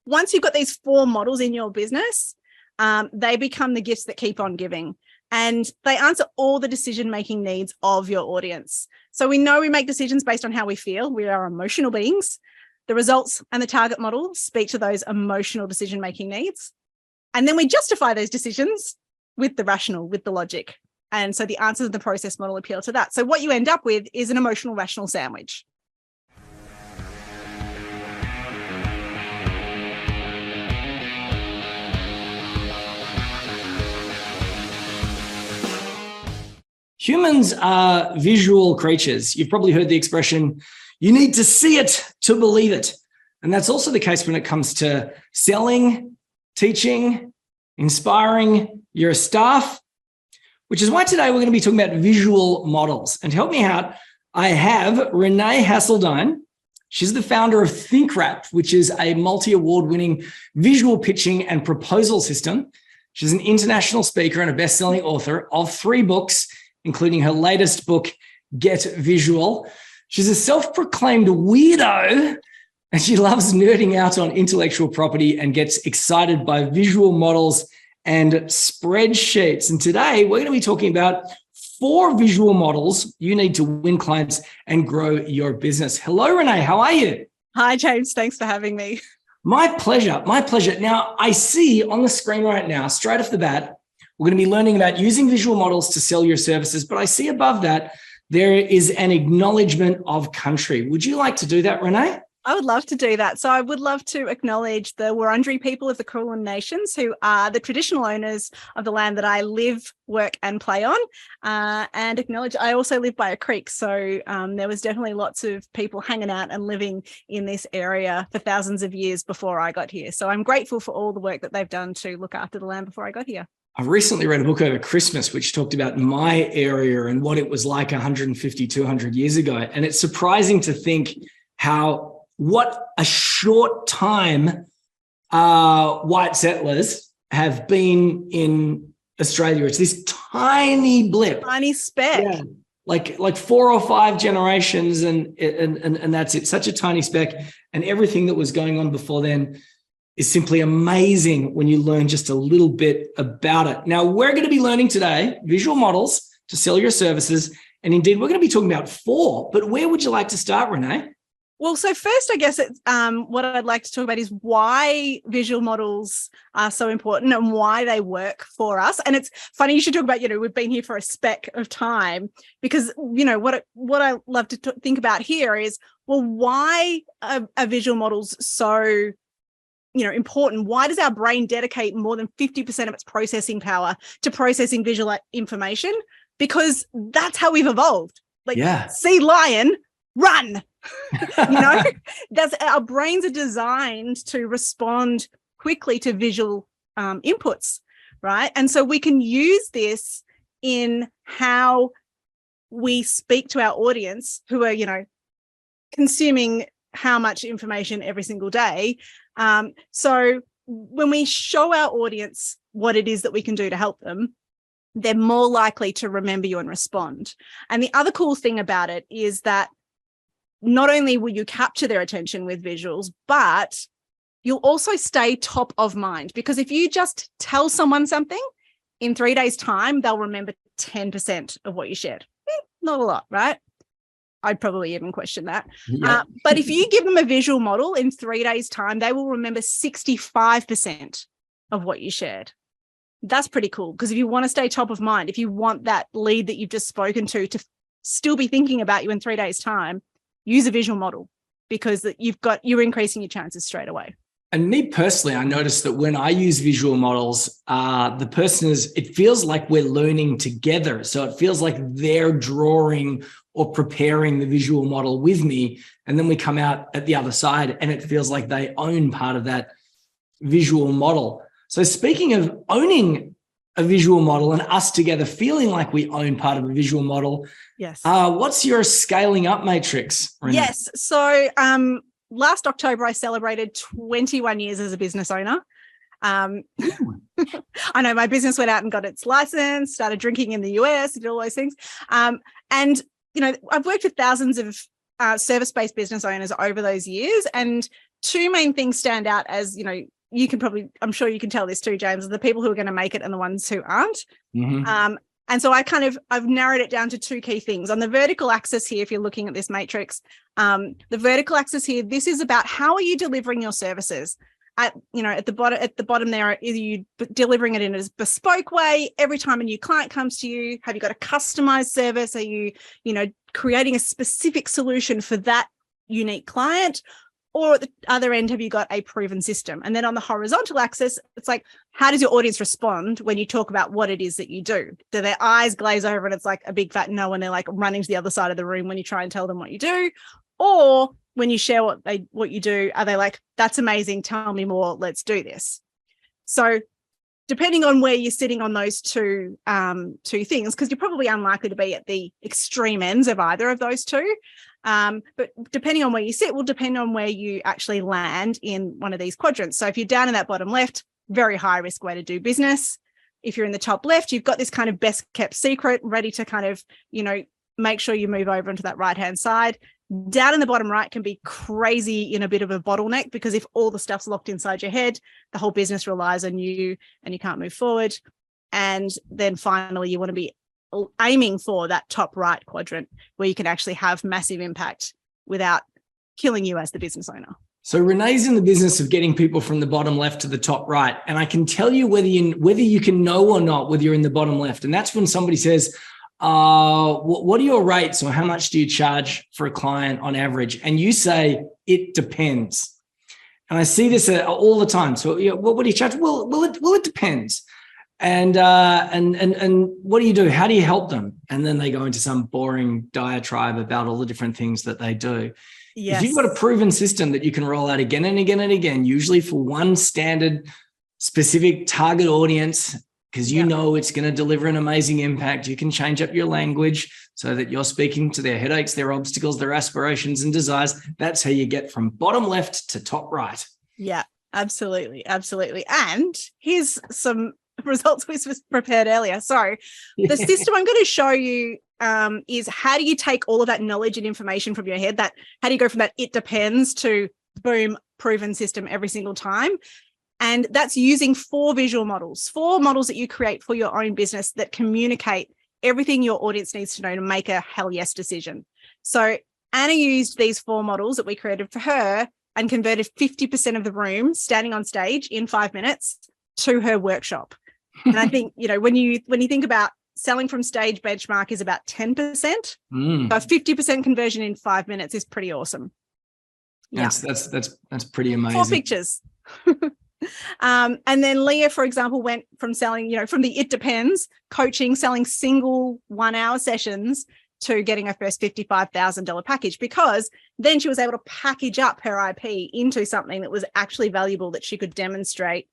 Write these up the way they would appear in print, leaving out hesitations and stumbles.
once you've got these 4 models in your business, they become the gifts that keep on giving. And they answer all the decision-making needs of your audience. So we know we make decisions based on how we feel. We are emotional beings. The results and the target model speak to those emotional decision-making needs. And then we justify those decisions with the rational, with the logic. And so the answers of the process model appeal to that. So what you end up with is an emotional rational sandwich. Humans are visual creatures. You've probably heard the expression, you need to see it to believe it. And that's also the case when it comes to selling, teaching, inspiring your staff, which is why today we're going to be talking about visual models. And to help me out, I have Renee Hasseldine. She's the founder of ThinkRapt, which is a multi-award-winning visual pitching and proposal system. She's an international speaker and a best-selling author of 3 books, including her latest book, Get Visual. She's a self-proclaimed weirdo, and she loves nerding out on intellectual property and gets excited by visual models and spreadsheets. And today we're going to be talking about 4 visual models you need to win clients and grow your business. Hello, Renee. How are you? Hi, James. Thanks for having me. My pleasure. My pleasure. Now, I see on the screen right now, straight off the bat, we're going to be learning about using visual models to sell your services, but I see above that, there is an acknowledgement of country. Would you like to do that, Renee? I would love to do that. So I would love to acknowledge the Wurundjeri people of the Kulin Nations, who are the traditional owners of the land that I live, work and play on, and acknowledge I also live by a creek. So there was definitely lots of people hanging out and living in this area for thousands of years before I got here. So I'm grateful for all the work that they've done to look after the land before I got here. I recently read a book over Christmas which talked about my area and what it was like 150, 200 years ago. And it's surprising to think what a short time white settlers have been in Australia. It's this tiny blip. Tiny speck. Yeah. Like 4 or 5 generations and that's it. Such a tiny speck. And everything that was going on before then is simply amazing when you learn just a little bit about it. Now, we're going to be learning today visual models to sell your services. And indeed, we're going to be talking about 4. But where would you like to start, Renee? Well, so first, I guess what I'd like to talk about is why visual models are so important and why they work for us. And it's funny you should talk about, we've been here for a speck of time because, what I love to think about here is, well, why are visual models so important? Why does our brain dedicate more than 50% of its processing power to processing visual information? Because that's how we've evolved. See lion, run. That's our brains are designed to respond quickly to visual inputs, right? And so we can use this in how we speak to our audience who are, consuming how much information every single day. So when we show our audience what it is that we can do to help them, they're more likely to remember you and respond. And the other cool thing about it is that not only will you capture their attention with visuals, but you'll also stay top of mind, because if you just tell someone something, in 3 days' time, they'll remember 10% of what you shared. Not a lot, right? I'd probably even question that. Yeah. But if you give them a visual model in 3 days' time, they will remember 65% of what you shared. That's pretty cool, because if you want to stay top of mind, if you want that lead that you've just spoken to still be thinking about you in 3 days' time, use a visual model, because you're increasing your chances straight away. And me personally, I noticed that when I use visual models, it feels like we're learning together. So it feels like they're drawing or preparing the visual model with me. And then we come out at the other side and it feels like they own part of that visual model. So speaking of owning a visual model and us together feeling like we own part of a visual model, yes. What's your scaling up matrix, Renee? Yes. So last October, I celebrated 21 years as a business owner. I know my business went out and got its license, started drinking in the US, did all those things. And, I've worked with thousands of service-based business owners over those years. And two main things stand out as, you can probably, I'm sure you can tell this too, James, the people who are going to make it and the ones who aren't. And so I've narrowed it down to two key things. On the vertical axis here, if you're looking at this matrix, the vertical axis here, this is about how are you delivering your services? At the bottom there, are you delivering it in a bespoke way every time a new client comes to you? Have you got a customized service? Are you, creating a specific solution for that unique client? Or at the other end, have you got a proven system? And then on the horizontal axis, it's like, how does your audience respond when you talk about what it is that you do? Do their eyes glaze over and it's like a big fat no, and they're like running to the other side of the room when you try and tell them what you do? Or when you share what you do, are they like, that's amazing, tell me more, let's do this? So depending on where you're sitting on those two things, because you're probably unlikely to be at the extreme ends of either of those two. But depending on where you sit will depend on where you actually land in one of these quadrants. So if you're down in that bottom left, very high risk way to do business. If you're in the top left, you've got this kind of best kept secret ready to kind of, make sure you move over into that right-hand side. Down in the bottom right can be crazy in a bit of a bottleneck, because if all the stuff's locked inside your head, the whole business relies on you and you can't move forward. And then finally, you want to be aiming for that top right quadrant where you can actually have massive impact without killing you as the business owner. So Renee's in the business of getting people from the bottom left to the top right. And I can tell you whether you can know or not whether you're in the bottom left. And that's when somebody says, what are your rates, or how much do you charge for a client on average? And you say, it depends. And I see this all the time. So what do you charge? Well, it depends. And what do you do? How do you help them? And then they go into some boring diatribe about all the different things that they do. Yes. If you've got a proven system that you can roll out again and again and again, usually for one standard specific target audience, because you know it's going to deliver an amazing impact, you can change up your language so that you're speaking to their headaches, their obstacles, their aspirations and desires. That's how you get from bottom left to top right. Yeah, absolutely. Absolutely. And here's some results we prepared earlier. So the system I'm going to show you is how do you take all of that knowledge and information from your head, how do you go from that it depends to boom, proven system every single time? And that's using 4 visual models, 4 models that you create for your own business that communicate everything your audience needs to know to make a hell yes decision. So Anna used these 4 models that we created for her and converted 50% of the room standing on stage in 5 minutes to her workshop. And I think, when you think about selling from stage, benchmark is about 10%. So a 50% conversion in 5 minutes is pretty awesome. Yeah. That's pretty amazing. 4 pictures. And then Leah, for example, went from selling, from the it depends coaching, selling single 1-hour sessions to getting her first $55,000 package, because then she was able to package up her IP into something that was actually valuable that she could demonstrate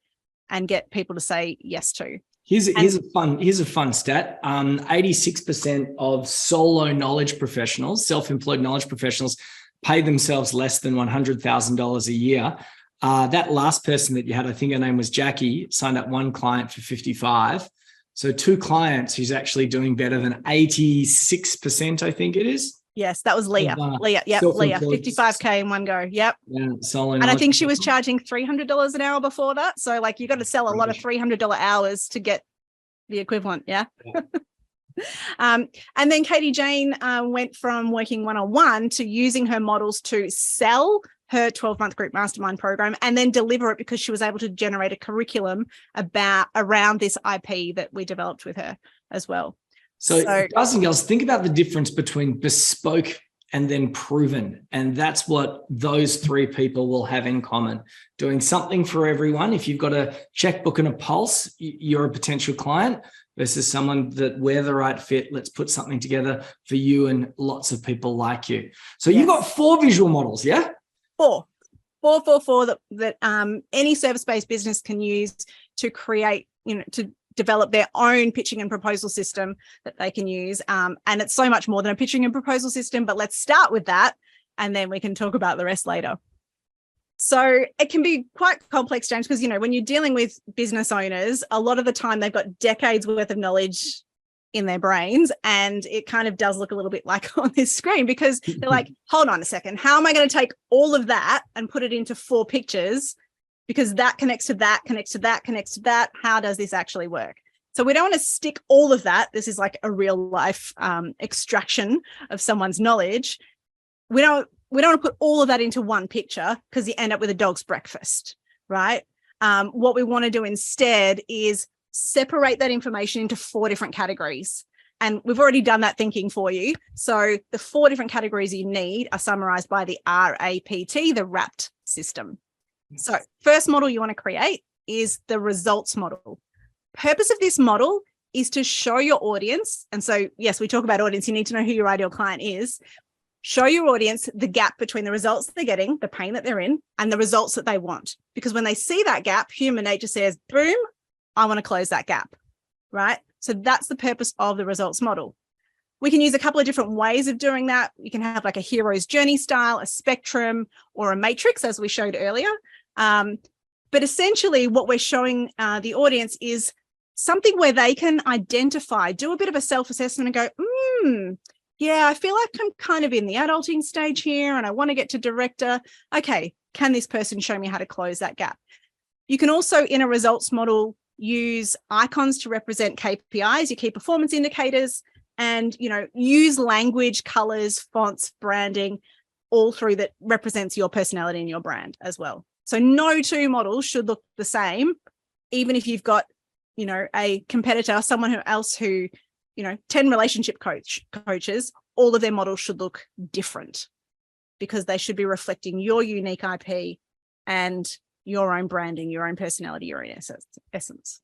and get people to say yes to. Here's a fun stat. 86% of solo knowledge professionals, self-employed knowledge professionals, pay themselves less than $100,000 a year. That last person that you had, I think her name was Jackie, signed up 1 client for 55. So 2 clients, who's actually doing better than 86%, I think it is. Yes, that was Leah. Leah, 55K in one go. Yep. Yeah, and I think she was charging $300 an hour before that. So you got to sell a lot of $300 hours to get the equivalent. Yeah. And then Katie Jane went from working one-on-one to using her models to sell her 12-month group mastermind program and then deliver it, because she was able to generate a curriculum around this IP that we developed with her as well. So guys and girls, think about the difference between bespoke and then proven. And that's what those 3 people will have in common. Doing something for everyone. If you've got a checkbook and a pulse, you're a potential client, versus someone that we're the right fit. Let's put something together for you and lots of people like you. So you've got 4 visual models, yeah? 4 that any service-based business can use to create, to develop their own pitching and proposal system that they can use. And it's so much more than a pitching and proposal system, but let's start with that and then we can talk about the rest later. So it can be quite complex, James, because, when you're dealing with business owners, a lot of the time they've got decades worth of knowledge in their brains. And it kind of does look a little bit like on this screen, because they're like, hold on a second, how am I going to take all of that and put it into 4 pictures? Because that connects to that, connects to that, connects to that. How does this actually work? So we don't want to stick all of that. This is like a real life extraction of someone's knowledge. We don't want to put all of that into one picture, because you end up with a dog's breakfast, right? What we want to do instead is separate that information into 4 different categories. And we've already done that thinking for you. So the 4 different categories you need are summarized by the RAPT, the RAPT system. So first model you want to create is the results model. Purpose of this model is to show your audience. And so, yes, we talk about audience. You need to know who your ideal client is. Show your audience the gap between the results they're getting, the pain that they're in, and the results that they want. Because when they see that gap, human nature says, boom, I want to close that gap, right? So that's the purpose of the results model. We can use a couple of different ways of doing that. You can have like a hero's journey style, a spectrum, or a matrix, as we showed earlier. But essentially what we're showing the audience is something where they can identify, do a bit of a self-assessment and go, yeah, I feel like I'm kind of in the adulting stage here and I want to get to director. Okay, can this person show me how to close that gap? You can also, in a results model, use icons to represent KPIs, your key performance indicators, and, use language, colors, fonts, branding, all through that represents your personality and your brand as well. So no 2 models should look the same, even if you've got, a competitor, someone else who, 10 relationship coaches, all of their models should look different, because they should be reflecting your unique IP and your own branding, your own personality, your own essence.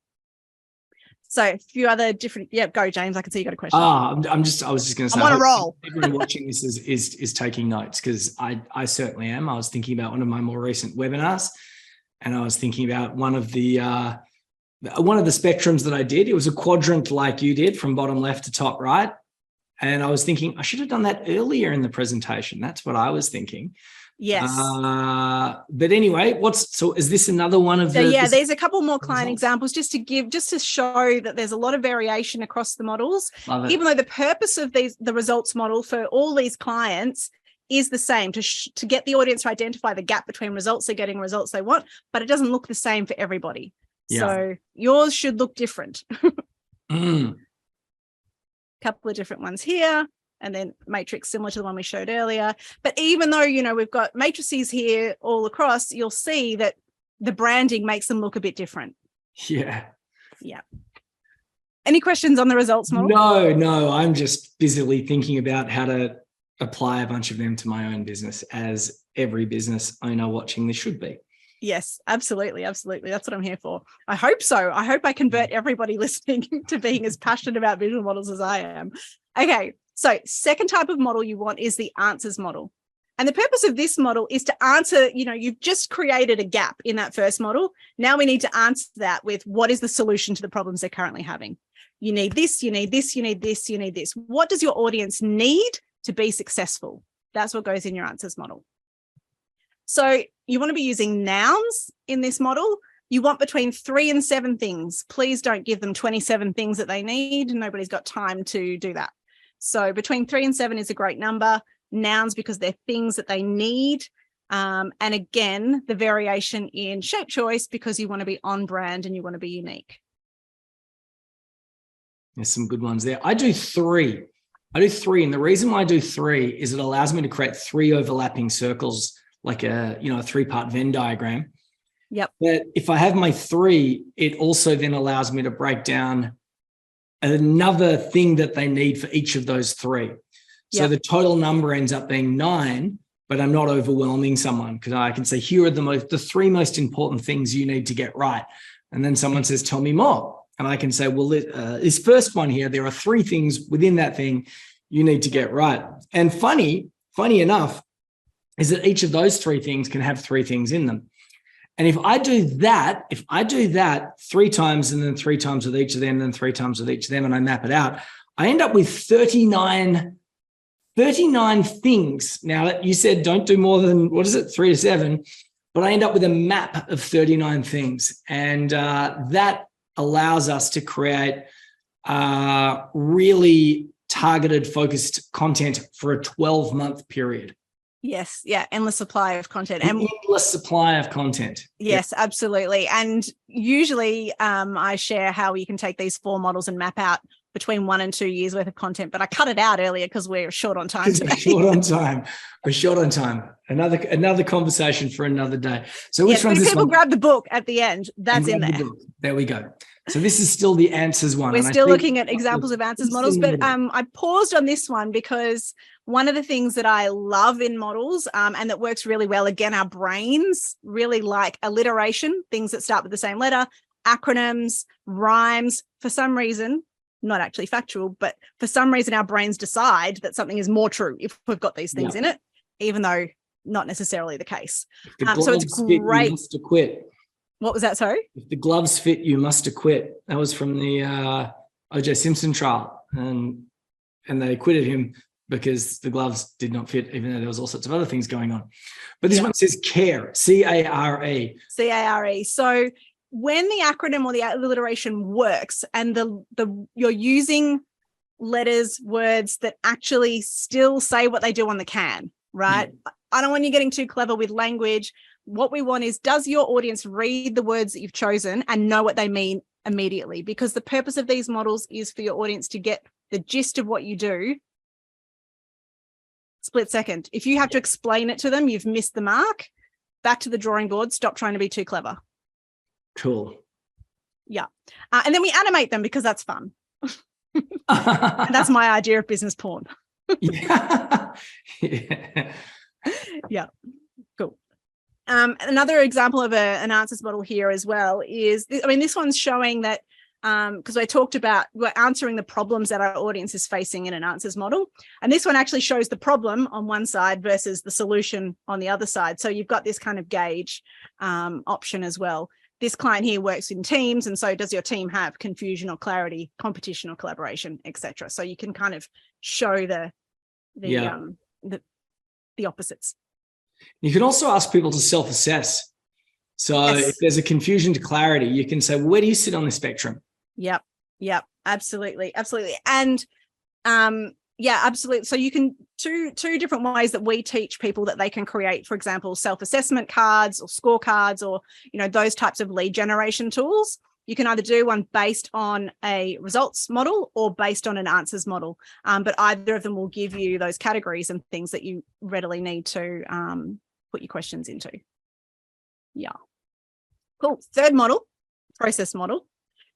So a few other different, go James, I can see you got a question. I was just going to say, I'm on a roll. Everyone watching this is taking notes, because I certainly am. I was thinking about one of my more recent webinars, and I was thinking about one of the spectrums that I did. It was a quadrant like you did, from bottom left to top right. And I was thinking I should have done that earlier in the presentation. That's what I was thinking. Yes. But anyway, so is this another one of the? Yeah, there's a couple more client examples just to show that there's a lot of variation across the models. Even though the purpose of the results model for all these clients is the same, to get the audience to identify the gap between results they're getting and results they want, but it doesn't look the same for everybody. Yeah. So yours should look different. Couple of different ones here, and then matrix similar to the one we showed earlier. But even though, we've got matrices here all across, you'll see that the branding makes them look a bit different. Yeah. Any questions on the results model? No, I'm just busily thinking about how to apply a bunch of them to my own business, as every business owner watching this should be. Yes, absolutely. That's what I'm here for. I hope so. I hope I convert everybody listening to being as passionate about visual models as I am. Okay, so second type of model you want is the answers model. And the purpose of this model is to answer, you've just created a gap in that first model. Now we need to answer that with, what is the solution to the problems they're currently having? You need this, you need this, you need this, you need this. What does your audience need to be successful? That's what goes in your answers model. So you want to be using nouns in this model. You want between 3 and 7 things. Please don't give them 27 things that they need. Nobody's got time to do that. So between 3 and 7 is a great number. Nouns, because they're things that they need. And again, the variation in shape choice, because you want to be on brand and you want to be unique. There's some good ones there. I do 3. And the reason why I do 3 is it allows me to create 3 overlapping circles, like a 3-part Venn diagram. Yep. But if I have my 3, it also then allows me to break down another thing that they need for each of those 3. So the total number ends up being 9, but I'm not overwhelming someone, because I can say, here are the 3 most important things you need to get right. And then someone says, tell me more. And I can say, well, this first one here, there are 3 things within that thing you need to get right. And funny enough, is that each of those 3 things can have 3 things in them. And if I do that 3 times, and then 3 times with each of them, then 3 times with each of them, and I map it out, I end up with 39 things. Now, you said don't do more than, 3 to 7, but I end up with a map of 39 things. And that allows us to create really targeted, focused content for a 12-month period. Yes. Yeah. Endless supply of content. An endless supply of content. Yes, absolutely. And usually I share how you can take these 4 models and map out between 1 and 2 years worth of content, but I cut it out earlier because we're short on time today. We're short on time. Another conversation for another day. So which one's if this people one? grab the book at the end, that's in there. There we go. So this is still the answers one. We're still looking at examples of answers models, but I paused on this one because one of the things that I love in models and that works really well, again, our brains really like alliteration, things that start with the same letter, acronyms, rhymes. For some reason, not actually factual, but for some reason, our brains decide that something is more true if we've got these things in it, even though not necessarily the case. So it's great. You must acquit. What was that? Sorry? If the gloves fit, you must acquit. That was from the O.J. Simpson trial. And they acquitted him because the gloves did not fit, even though there was all sorts of other things going on. But this one says CARE, C-A-R-E. C-A-R-E. So when the acronym or the alliteration works and you're using letters, words that actually still say what they do on the can, right? Yeah. I don't want you getting too clever with language. What we want is, does your audience read the words that you've chosen and know what they mean immediately? Because the purpose of these models is for your audience to get the gist of what you do split second. If you have to explain it to them, you've missed the mark. Back to the drawing board. Stop trying to be too clever. Cool. Yeah. And then we animate them because that's fun. And that's my idea of business porn. Yeah. Yeah. Cool. Another example of an answers model here as well is, this one's showing that because I talked about we're answering the problems that our audience is facing in an answers model. And this one actually shows the problem on one side versus the solution on the other side. So you've got this kind of gauge option as well. This client here works in teams. And so does your team have confusion or clarity, competition or collaboration, etc. So you can kind of show the opposites. You can also ask people to self-assess. So if there's a confusion to clarity, you can say, where do you sit on the spectrum? Yep. Absolutely. And absolutely. So you can two different ways that we teach people that they can create, for example, self-assessment cards or scorecards or, those types of lead generation tools. You can either do one based on a results model or based on an answers model. But either of them will give you those categories and things that you readily need to put your questions into. Yeah. Cool. Third model, process model.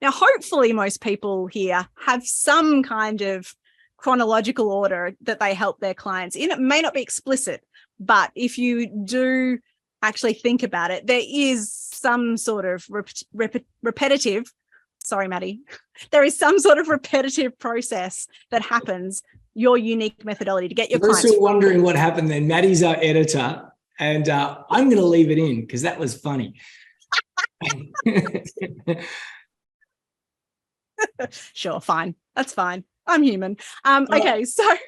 Now, hopefully most people here have some kind of chronological order that they help their clients in. It may not be explicit, but if you do actually think about it, there is some sort of repetitive, sorry, Maddie, there is some sort of repetitive process that happens, your unique methodology to get your clients. Those who are wondering what happened then, Maddie's our editor, and I'm going to leave it in because that was funny. Sure, fine. That's fine. I'm human. Okay, so I've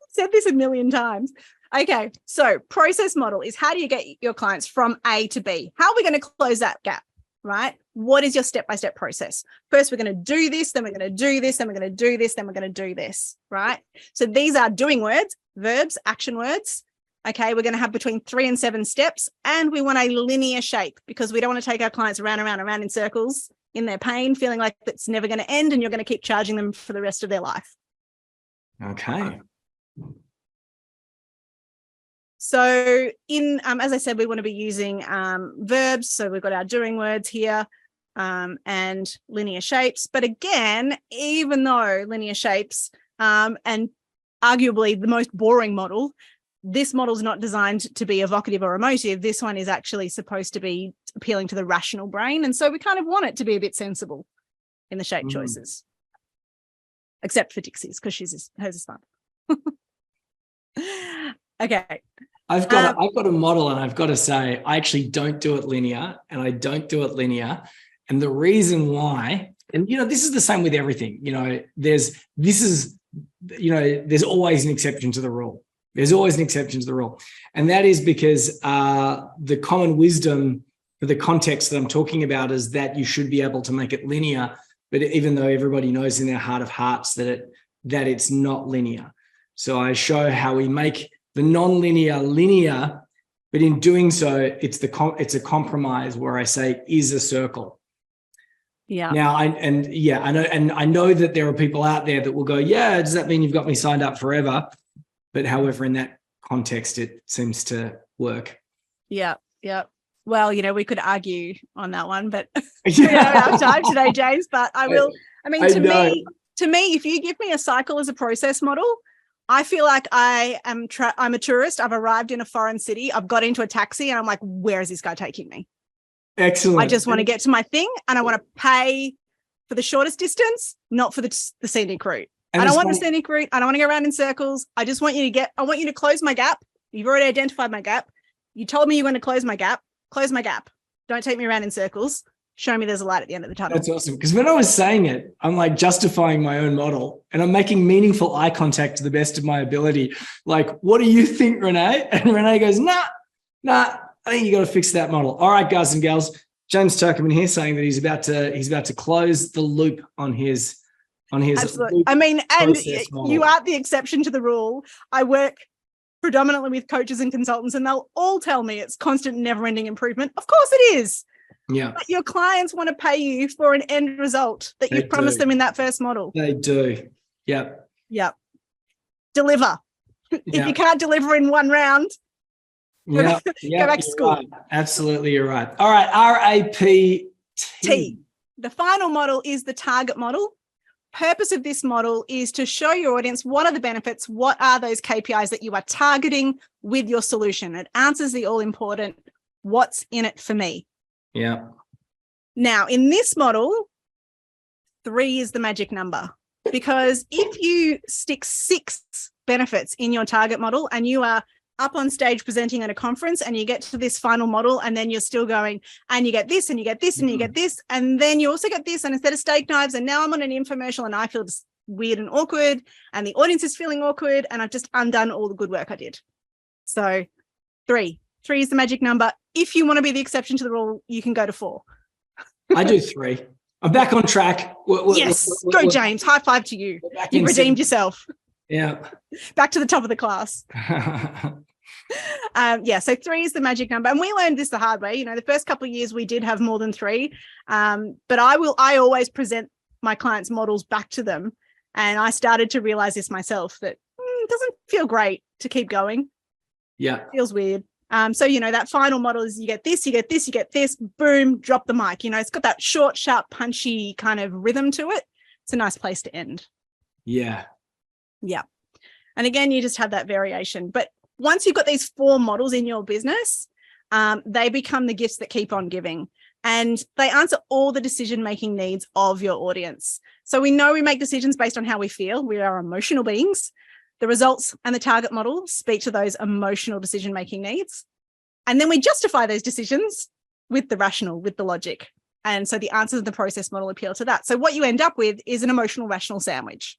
said this a million times. Okay, so process model is, how do you get your clients from A to B? How are we going to close that gap, right? What is your step-by-step process? First, we're going to do this, then we're going to do this, then we're going to do this, then we're going to do this, right? So these are doing words, verbs, action words. Okay, we're going to have between 3 and 7 steps, and we want a linear shape because we don't want to take our clients around in circles in their pain, feeling like it's never going to end and you're going to keep charging them for the rest of their life. Okay. So as I said, we want to be using verbs. So we've got our doing words here and linear shapes. But again, even though linear shapes and arguably the most boring model, this model is not designed to be evocative or emotive. This one is actually supposed to be appealing to the rational brain. And so we kind of want it to be a bit sensible in the shape choices, except for Dixie's because hers is fun. Okay. I've got a model, and I've got to say, I actually don't do it linear, and I don't do it linear. And the reason why, and this is the same with everything, there's always an exception to the rule. There's always an exception to the rule. And that is because the common wisdom for the context that I'm talking about is that you should be able to make it linear but even though everybody knows in their heart of hearts that it's not linear. So I show how we make the non-linear linear, but in doing so, it's a compromise where I say is a circle. Yeah. Now, I know that there are people out there that will go, yeah, does that mean you've got me signed up forever? But however, in that context, it seems to work. Yeah. Yeah. Well, we could argue on that one, but we don't have time today, James. But I will. I mean, to me, if you give me a cycle as a process model, I feel like I'm a tourist. I've arrived in a foreign city. I've got into a taxi and I'm like, where is this guy taking me? Excellent. I just want to get to my thing and I want to pay for the shortest distance, not for the scenic route. I don't want the scenic route. I don't want to go around in circles. I just want you to close my gap. You've already identified my gap. You told me you want to close my gap. Close my gap. Don't take me around in circles. Show me there's a light at the end of the tunnel. That's awesome. Because when I was saying it, I'm like justifying my own model and I'm making meaningful eye contact to the best of my ability. Like, what do you think, Renee? And Renee goes, nah, I think you got to fix that model. All right, guys and gals, James TUCKERMAN here saying that he's about to close the loop on his Absolutely. I mean, and you aren't the exception to the rule. I work predominantly with coaches and consultants and they'll all tell me it's constant, never-ending improvement. Of course it is. Yeah. But your clients want to pay you for an end result that you promised them in that first model. They do. Yep. Yep. Deliver. If you can't deliver in one round, go back to school. Right. Absolutely, you're right. All right, RAPT. The final model is the target model. Purpose of this model is to show your audience what are the benefits, what are those KPIs that you are targeting with your solution. It answers the all-important, what's in it for me? Yeah. Now, in this model, 3 is the magic number, because if you stick 6 benefits in your target model and you are up on stage presenting at a conference and you get to this final model and then you're still going and you get this and you get this and you get this and then you also get this, and instead of steak knives and now I'm on an infomercial and I feel just weird and awkward and the audience is feeling awkward and I've just undone all the good work I did. So 3 is the magic number. If you want to be the exception to the rule, you can go to 4. I do 3. I'm back on track. Yes. Go, James. High five to you. You've redeemed yourself. Yeah. Back to the top of the class. So 3 is the magic number. And we learned this the hard way. The first couple of years we did have more than 3. But I always present my clients' models back to them. And I started to realize this myself, that it doesn't feel great to keep going. Yeah. It feels weird. So, that final model is you get this, you get this, you get this, boom, drop the mic. It's got that short, sharp, punchy kind of rhythm to it. It's a nice place to end. Yeah. Yeah. And again, you just have that variation. But once you've got these 4 models in your business, they become the gifts that keep on giving. And they answer all the decision-making needs of your audience. So we know we make decisions based on how we feel. We are emotional beings. The results and the target model speak to those emotional decision-making needs. And then we justify those decisions with the rational, with the logic. And so the answers of the process model appeal to that. So what you end up with is an emotional rational sandwich.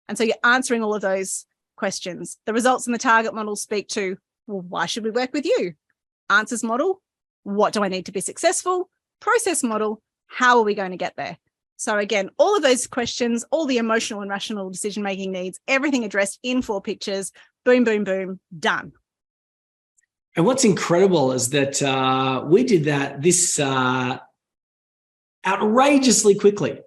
And so you're answering all of those questions. The results and the target model speak to, well, why should we work with you? Answers model, what do I need to be successful? Process model, how are we going to get there? So again, all of those questions, all the emotional and rational decision-making needs, everything addressed in 4 pictures, boom, boom, boom, done. And what's incredible is that we did this outrageously quickly.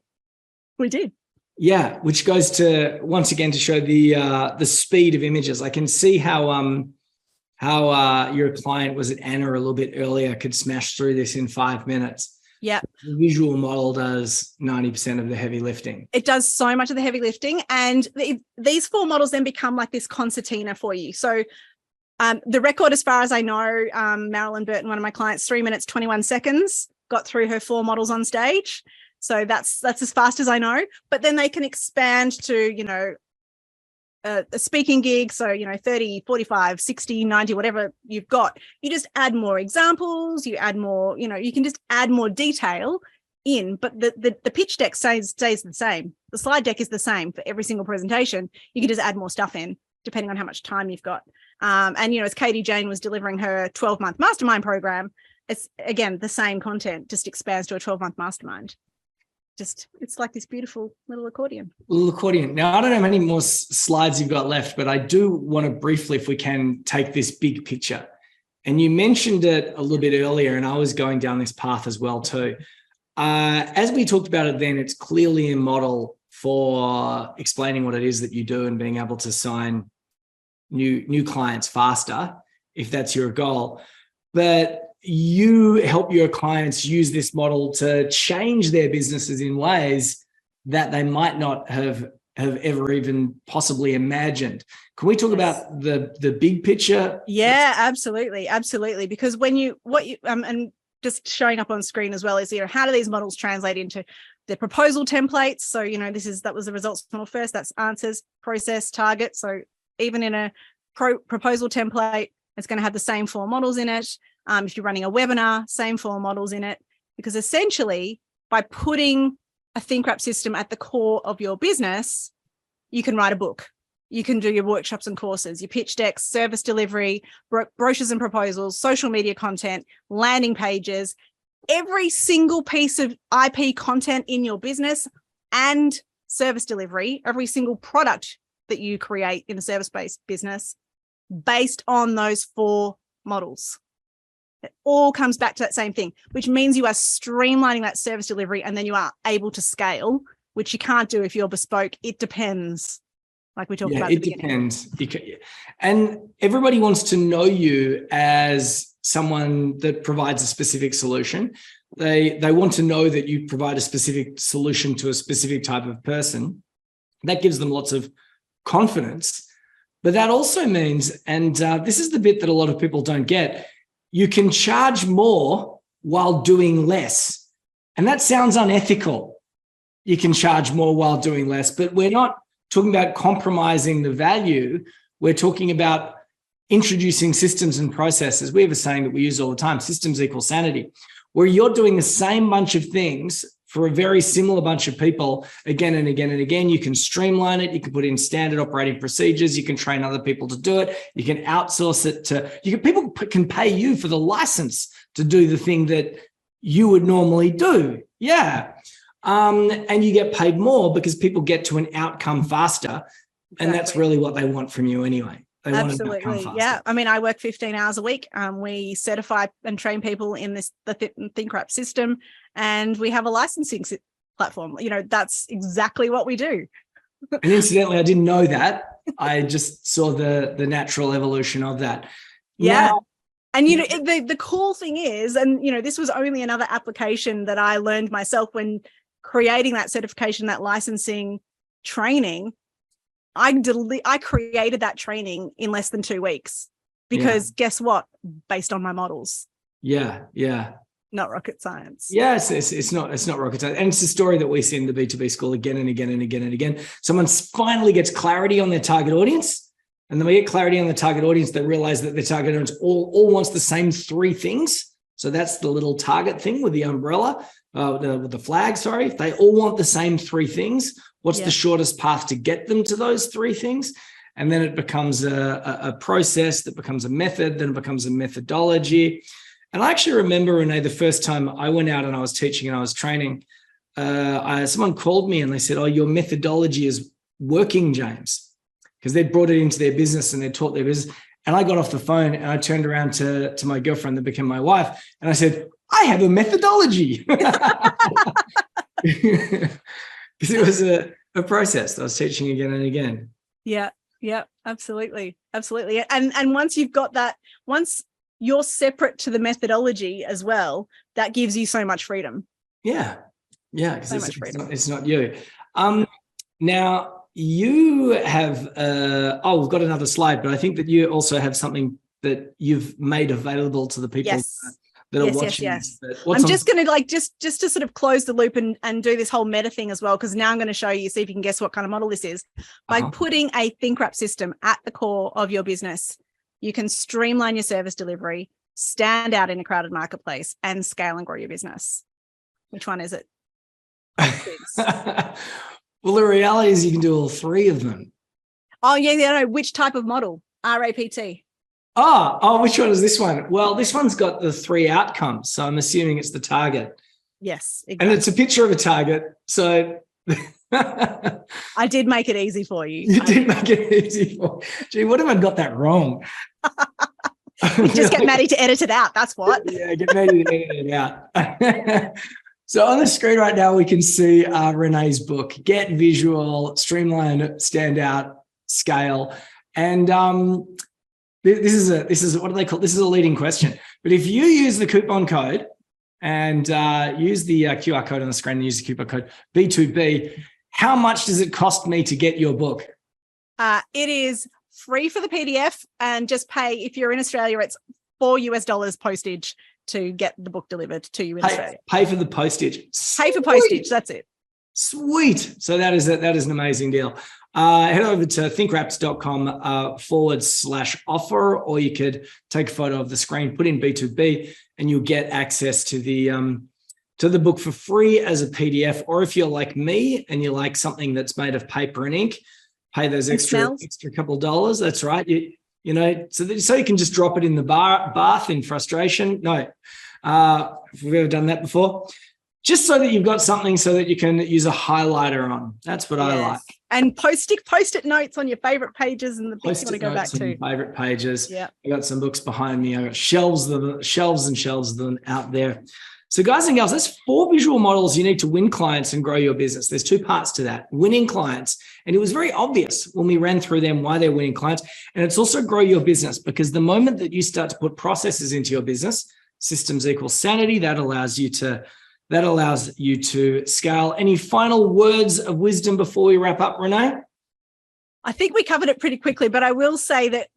We did. Yeah, which goes to, once again, to show the speed of images. I can see how your client, was it Anna a little bit earlier, could smash through this in 5 minutes. Yeah. The visual model does 90% of the heavy lifting. It does so much of the heavy lifting. And these 4 models then become like this concertina for you. So the record, as far as I know, Marilyn Burton, one of my clients, 3 minutes, 21 seconds, got through her 4 models on stage. So that's as fast as I know. But then they can expand to, a speaking gig. So, 30, 45, 60, 90, whatever you've got. You just add more examples, you add more, you can just add more detail in, but the pitch deck stays the same. The slide deck is the same for every single presentation. You can just add more stuff in depending on how much time you've got. And, as Katie Jane was delivering her 12-month mastermind program, it's, again, the same content, just expands to a 12-month mastermind. it's like this beautiful little accordion. Little accordion. Now, I don't know how many more slides you've got left, but I do want to briefly, if we can, take this big picture. And you mentioned it a little bit earlier, and I was going down this path as well too. As we talked about it then, it's clearly a model for explaining what it is that you do and being able to sign new clients faster, if that's your goal. But you help your clients use this model to change their businesses in ways that they might not have ever even possibly imagined. Can we talk about the big picture? Yeah, absolutely. Because and just showing up on screen as well is, how do these models translate into the proposal templates? So, that was the results model first. That's answers, process, target. So even in a proposal template, it's going to have the same 4 models in it. If you're running a webinar, same 4 models in it, because essentially by putting a ThinkRapt system at the core of your business, you can write a book. You can do your workshops and courses, your pitch decks, service delivery, brochures and proposals, social media content, landing pages, every single piece of IP content in your business and service delivery, every single product that you create in a service-based business based on those 4 models. It all comes back to that same thing, which means you are streamlining that service delivery, and then you are able to scale, which you can't do if you're bespoke. It depends, like we talked about at the beginning. It depends. And everybody wants to know you as someone that provides a specific solution. They want to know that you provide a specific solution to a specific type of person. That gives them lots of confidence. But that also means, and this is the bit that a lot of people don't get, you can charge more while doing less. And that sounds unethical. You can charge more while doing less, but we're not talking about compromising the value. We're talking about introducing systems and processes. We have a saying that we use all the time, systems equal sanity, where you're doing the same bunch of things for a very similar bunch of people again and again and again. You can streamline it. You can put in standard operating procedures. You can train other people to do it. You can outsource it to, people can pay you for the license to do the thing that you would normally do. Yeah. And you get paid more because people get to an outcome faster. And that's really what they want from you anyway. They Absolutely. Yeah. I mean, I work 15 hours a week. We certify and train people in the ThinkRapt system, and we have a licensing platform. That's exactly what we do. And incidentally, I didn't know that. I just saw the natural evolution of that. Yeah. Now, and, the cool thing is, and, this was only another application that I learned myself when creating that certification, that licensing training. I created that training in less than 2 weeks because guess what? Based on my models. Yeah. Not rocket science. Yes, it's not rocket science. And it's a story that we see in the B2B school again and again and again and again. Someone finally gets clarity on their target audience. And then we get clarity on the target audience, they realize that the target audience all wants the same 3 things. So that's the little target thing with the umbrella, with the flag, sorry. They all want the same 3 things. What's the shortest path to get them to those 3 things? And then it becomes a process that becomes a method, then it becomes a methodology. And I actually remember, Renee, the first time I went out and I was teaching and I was training, someone called me and they said, "Oh, your methodology is working, James," because they'd brought it into their business and they taught their business. And I got off the phone and I turned around to my girlfriend that became my wife and I said, "I have a methodology." Because it was a process that I was teaching again and again. Yeah, absolutely. And once you've got that, once you're separate to the methodology as well, that gives you so much freedom. Yeah, because it's not you. Now you have, we've got another slide, but I think that you also have something that you've made available to the people that are watching. Yes. I'm just going to just to sort of close the loop and do this whole meta thing as well, because now I'm going to show you, see if you can guess what kind of model this is. By putting a ThinkRapt system at the core of your business, you can streamline your service delivery, stand out in a crowded marketplace, and scale and grow your business. Which one is it? Well, the reality is you can do all 3 of them. Oh, no. Which type of model? RAPT. Oh, which one is this one? Well, this one's got the 3 outcomes. So I'm assuming it's the target. Yes, And exactly. it's a picture of a target. So I did make it easy for you. You did make it easy for me. Gee, what if I got that wrong? You just get Maddie to edit it out. That's what. Yeah, get Maddie to edit it out. So on the screen right now, we can see Renee's book, Get Visual, Streamline, Stand Out, Scale. And this is what do they call? This is a leading question. But if you use the coupon code and use the QR code on the screen and use the coupon code B2B, how much does it cost me to get your book? It is free for the PDF, and just pay, if you're in Australia, it's $4 postage to get the book delivered to you in Australia. Pay for the postage. Pay for postage. That's it. Sweet. So that is an amazing deal. Head over to thinkrapt.com/offer, or you could take a photo of the screen, put in B2B, and you'll get access to the book for free as a PDF. Or if you're like me and you like something that's made of paper and ink, pay those extra couple of dollars. That's right. You know, so you can just drop it in the bath in frustration. No, have we ever done that before? Just so that you've got something so that you can use a highlighter on. That's what I like. And post-it notes on your favorite pages and the bits you want to go back to. Favorite pages. Yeah. I got some books behind me. I got shelves and shelves of them out there. So guys and girls, there's 4 visual models you need to win clients and grow your business. There's 2 parts to that: winning clients. And it was very obvious when we ran through them why they're winning clients. And it's also grow your business, because the moment that you start to put processes into your business, systems equals sanity, that allows you to scale. Any final words of wisdom before we wrap up, Renee? I think we covered it pretty quickly, but I will say that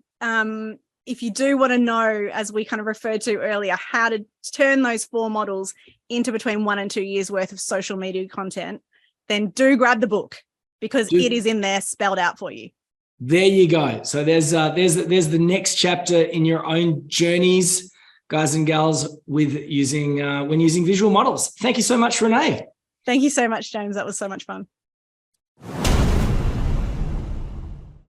if you do want to know, as we kind of referred to earlier, how to turn those 4 models into between 1 and 2 years worth of social media content, then do grab the book, because it is in there spelled out for you. There you go. So there's the next chapter in your own journeys, guys and gals, with when using visual models. Thank you so much, Renee. Thank you so much, James. That was so much fun.